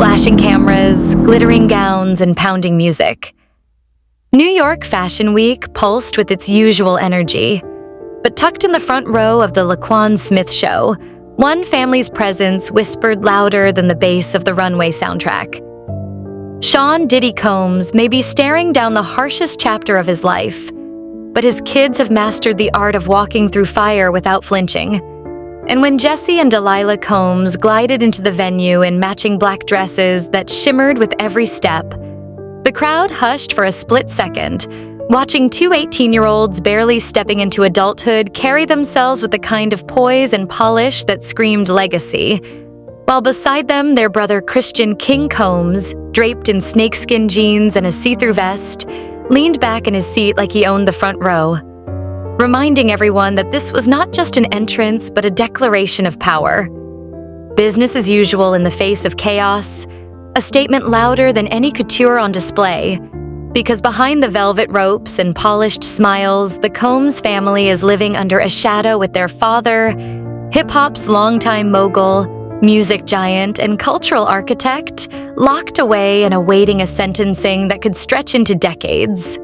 Flashing cameras, glittering gowns, and pounding music. New York Fashion Week pulsed with its usual energy, but tucked in the front row of the Laquan Smith show, one family's presence whispered louder than the bass of the runway soundtrack. Sean Diddy Combs may be staring down the harshest chapter of his life, but his kids have mastered the art of walking through fire without flinching. And when Jessie and Delilah Combs glided into the venue in matching black dresses that shimmered with every step, the crowd hushed for a split second, watching two 18-year-olds barely stepping into adulthood carry themselves with the kind of poise and polish that screamed legacy, while beside them their brother Christian King Combs, draped in snakeskin jeans and a see-through vest, leaned back in his seat like he owned the front row, reminding everyone that this was not just an entrance but a declaration of power. Business as usual in the face of chaos, a statement louder than any couture on display, because behind the velvet ropes and polished smiles, the Combs family is living under a shadow with their father, hip-hop's longtime mogul, music giant, and cultural architect, locked away and awaiting a sentencing that could stretch into decades.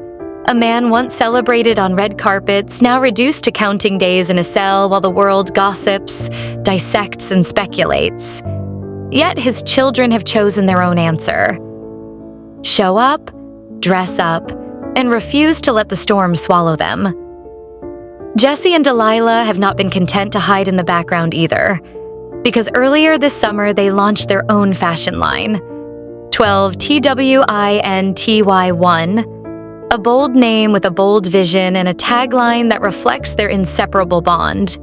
A man once celebrated on red carpets, now reduced to counting days in a cell while the world gossips, dissects, and speculates. Yet his children have chosen their own answer. Show up, dress up, and refuse to let the storm swallow them. Jessie and Delilah have not been content to hide in the background either, because earlier this summer they launched their own fashion line, 12TWINTY1, a bold name with a bold vision and a tagline that reflects their inseparable bond.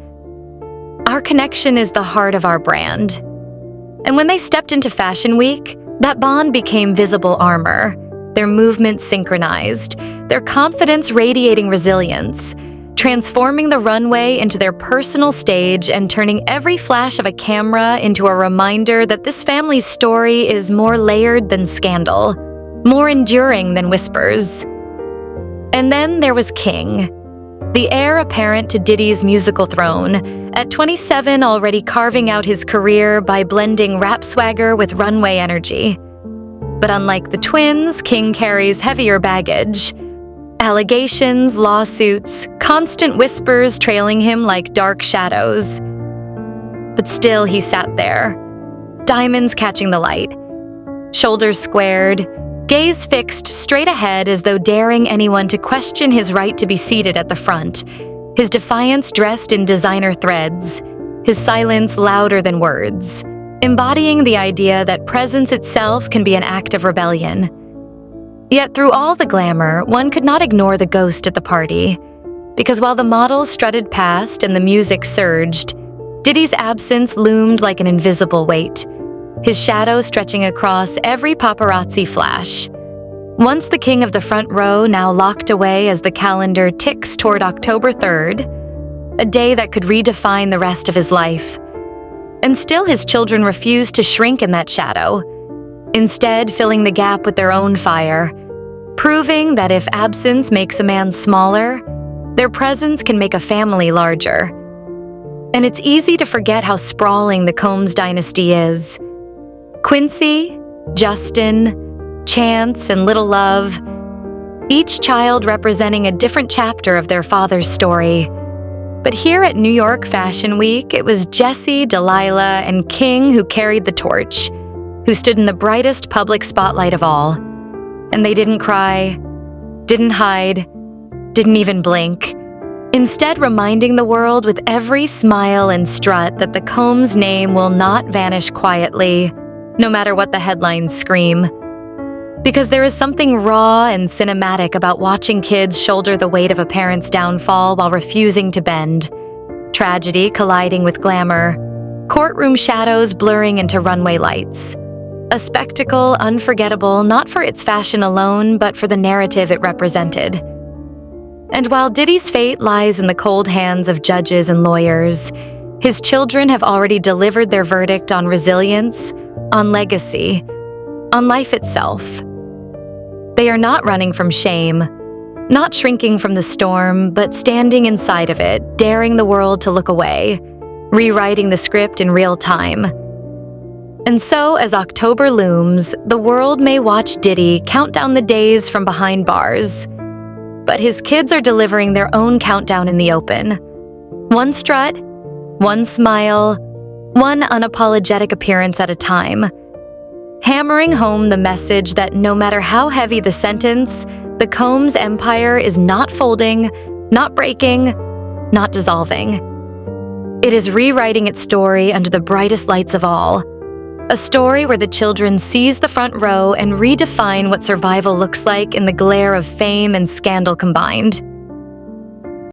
Our connection is the heart of our brand. And when they stepped into Fashion Week, that bond became visible armor, their movements synchronized, their confidence radiating resilience, transforming the runway into their personal stage and turning every flash of a camera into a reminder that this family's story is more layered than scandal, more enduring than whispers. And then there was King, the heir apparent to Diddy's musical throne, at 27 already carving out his career by blending rap swagger with runway energy. But unlike the twins, King carries heavier baggage. Allegations, lawsuits, constant whispers trailing him like dark shadows. But still he sat there, diamonds catching the light, shoulders squared, gaze fixed straight ahead as though daring anyone to question his right to be seated at the front, his defiance dressed in designer threads, his silence louder than words, embodying the idea that presence itself can be an act of rebellion. Yet through all the glamour, one could not ignore the ghost at the party, because while the models strutted past and the music surged, Diddy's absence loomed like an invisible weight, his shadow stretching across every paparazzi flash. Once the king of the front row, now locked away as the calendar ticks toward October 3rd, a day that could redefine the rest of his life. And still his children refused to shrink in that shadow, instead filling the gap with their own fire, proving that if absence makes a man smaller, their presence can make a family larger. And it's easy to forget how sprawling the Combs dynasty is. Quincy, Justin, Chance, and Little Love, each child representing a different chapter of their father's story. But here at New York Fashion Week, it was Jessie, Delilah, and King who carried the torch, who stood in the brightest public spotlight of all. And they didn't cry, didn't hide, didn't even blink, instead reminding the world with every smile and strut that the Combs name will not vanish quietly, no matter what the headlines scream. Because there is something raw and cinematic about watching kids shoulder the weight of a parent's downfall while refusing to bend. Tragedy colliding with glamour, courtroom shadows blurring into runway lights. A spectacle unforgettable not for its fashion alone, but for the narrative it represented. And while Diddy's fate lies in the cold hands of judges and lawyers, his children have already delivered their verdict on resilience, on legacy, on life itself. They are not running from shame, not shrinking from the storm, but standing inside of it, daring the world to look away, rewriting the script in real time. And so, as October looms, the world may watch Diddy count down the days from behind bars. But his kids are delivering their own countdown in the open. One strut, one smile, one unapologetic appearance at a time. Hammering home the message that no matter how heavy the sentence, the Combs empire is not folding, not breaking, not dissolving. It is rewriting its story under the brightest lights of all. A story where the children seize the front row and redefine what survival looks like in the glare of fame and scandal combined.